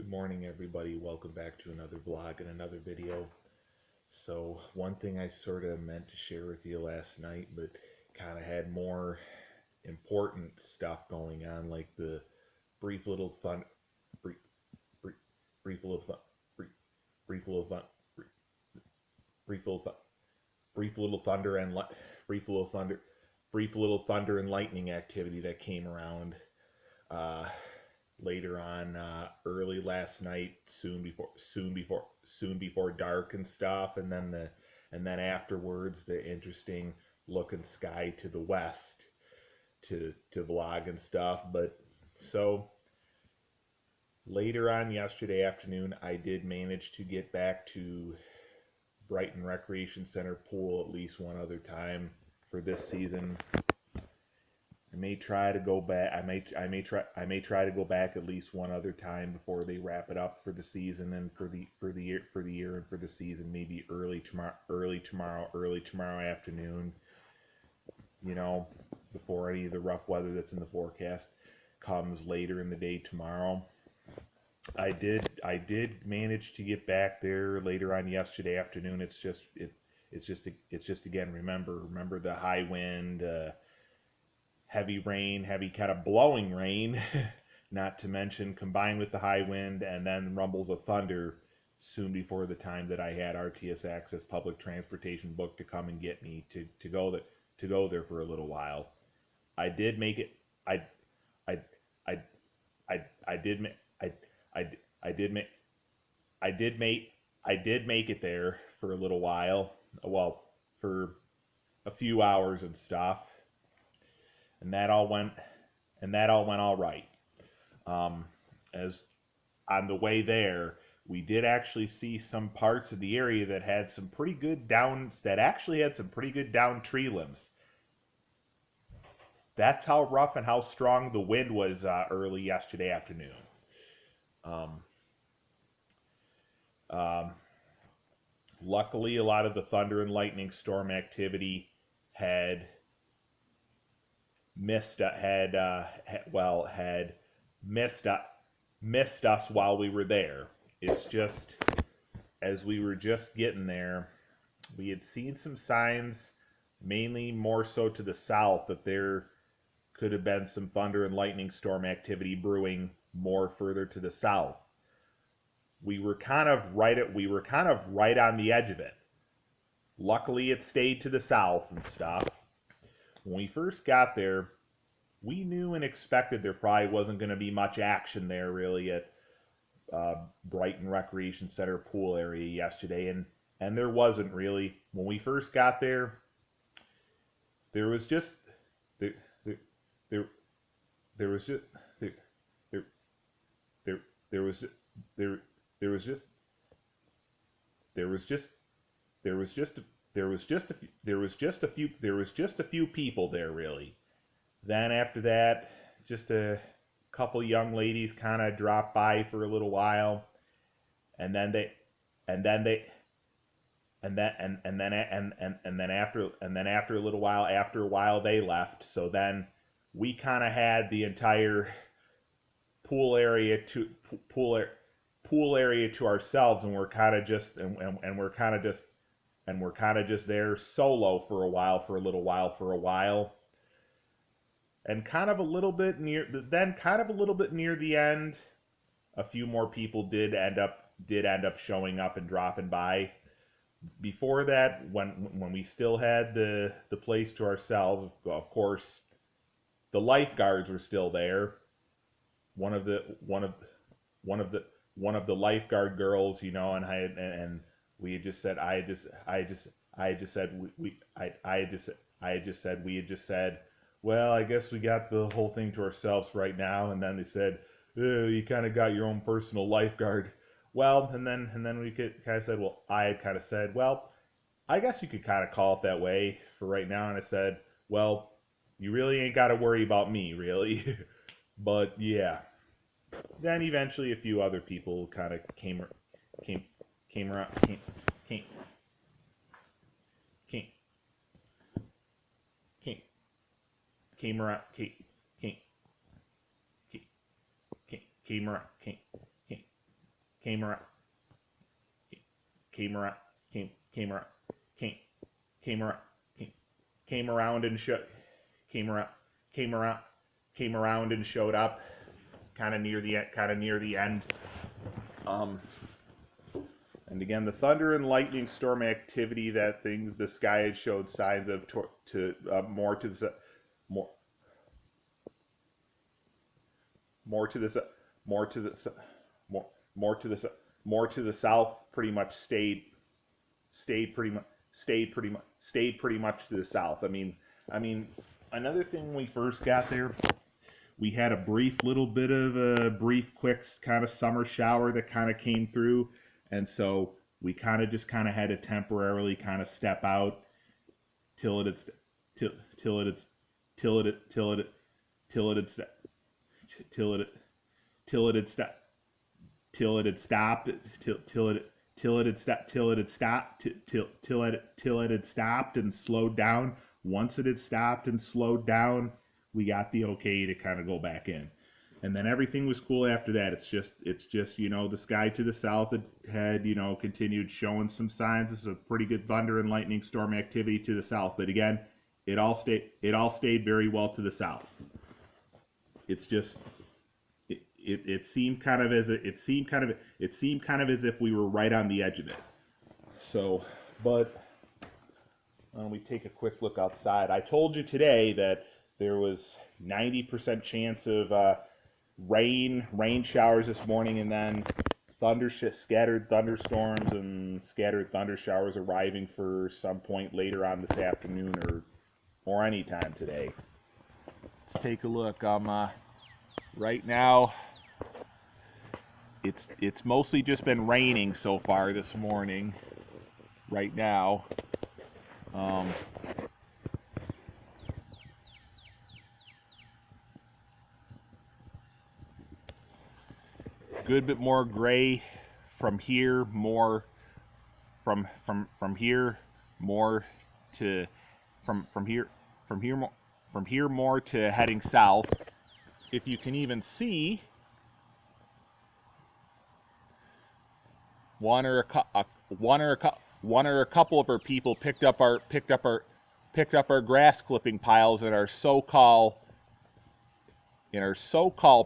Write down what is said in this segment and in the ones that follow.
Good morning, everybody. Welcome back to another vlog and another video. So, one thing I sort of meant to share with you last night, but kind of had more important stuff going on, like the brief little fun, brief, brief, brief little fun, brief, brief little fun, brief, brief little fun, brief little thunder and brief little thunder, brief little thunder and lightning activity that came around. Uh, Later on, early last night, soon before dark and stuff, and then afterwards the interesting looking sky to the west to vlog and stuff. But so later on yesterday afternoon, I did manage to get back to Brighton Recreation Center pool at least one other time for this season. I may try to go back. I may try to go back at least one other time before they wrap it up for the season and for the year and for the season. Maybe early tomorrow afternoon. You know, before any of the rough weather that's in the forecast comes later in the day tomorrow. I did manage to get back there later on yesterday afternoon. It's just again remember the high wind. Heavy rain, heavy kind of blowing rain, not to mention combined with the high wind and then rumbles of thunder soon before the time that I had RTS Access public transportation booked to come and get me to go there for a little while. I did make it. I I I I did make I did make I did make it there for a little while. Well, for a few hours and stuff. And that all went all right. As on the way there, we did actually see some parts of the area that had some pretty good down tree limbs. That's how rough and how strong the wind was early yesterday afternoon. Um, um, Luckily, a lot of the thunder and lightning storm activity had missed missed us while we were there. It's just as we were just getting there, we had seen some signs, mainly more so to the south, that there could have been some thunder and lightning storm activity brewing more further to the south. We were kind of right on the edge of it. Luckily, it stayed to the south and stuff. When we first got there, we knew and expected there probably wasn't going to be much action there really at Brighton Recreation Center pool area yesterday, and there wasn't really. When we first got there, there was just there there there was just there there there there was there there was just there was just there was just there was just a few people there really. Then after that, just a couple young ladies kind of dropped by for a little while, and then they, and then they, and then after a little while, after a while they left. So then we kind of had the entire pool area to pool area to ourselves, and we're kind of just and we're kind of just there solo for a while, for a while. And kind of a little bit near the end, a few more people did end up showing up and dropping by. Before that, when we still had the place to ourselves, of course, the lifeguards were still there. One of the lifeguard girls, you know, and we had just said I had just said, well, I guess we got the whole thing to ourselves right now. And then they said, oh, you kind of got your own personal lifeguard. Well, and then we kind of said, well, I had kind of said, well, I guess you could kind of call it that way for right now. And I said, well, you really ain't got to worry about me, really. But yeah. Then eventually a few other people kind of came around, came came came around came came came around came came around, came around, came around, came came around, came around and came around, came around, came around and showed up, kind of near the end. And again, the thunder and lightning storm activity, the sky had showed signs of more to the more more to the more to the more to the more to the south. Pretty much stayed pretty much to the south. I mean, another thing when we first got there, we had a quick kind of summer shower that kind of came through, and so we kind of had to temporarily kind of step out till it had till till it had till it had till it till it had till it till it had stopped till it had stopped till it had stopped till it had stopped till it had stopped and slowed down. Once it had stopped and slowed down, we got the okay to kind of go back in, and then everything was cool after that. It's just the sky to the south had continued showing some signs. This is a pretty good thunder and lightning storm activity to the south, but again, it all stayed very well to the south. It's just it seemed kind of as if we were right on the edge of it. So, but when we take a quick look outside, I told you today that there was 90% chance of rain showers this morning, and then scattered thunderstorms and scattered thunder showers arriving for some point later on this afternoon or any time today. Let's take a look. Right now, it's mostly just been raining so far this morning. Right now, good bit more gray from here, more from here more to from here more to heading south. If you can even see, one or a couple of our people picked up our grass clipping piles in our so-called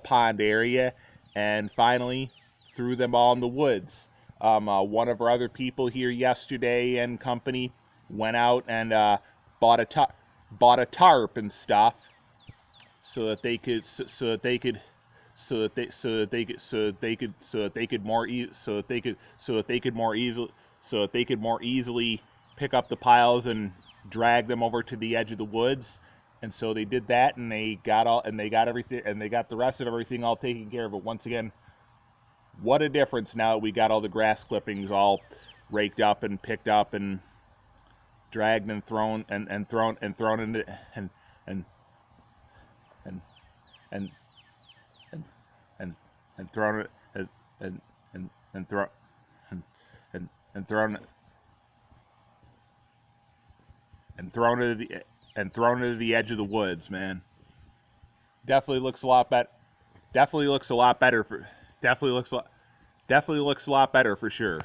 pond area, and finally threw them all in the woods. One of our other people here yesterday and company went out and bought a tarp and stuff so that they could more easily pick up the piles and drag them over to the edge of the woods. And so they did that, and they got the rest of everything all taken care of. But once again, what a difference now that we got all the grass clippings all raked up and picked up and dragged and thrown into the edge of the woods, man. Definitely looks a lot better. Definitely looks a lot better for sure.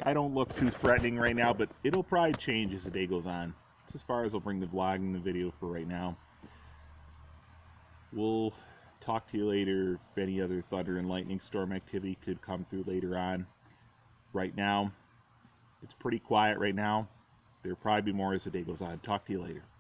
I don't look too threatening right now, but it'll probably change as the day goes on. That's as far as I'll bring the vlog and the video for right now. We'll talk to you later if any other thunder and lightning storm activity could come through later on. Right now, it's pretty quiet right now. There'll probably be more as the day goes on. Talk to you later.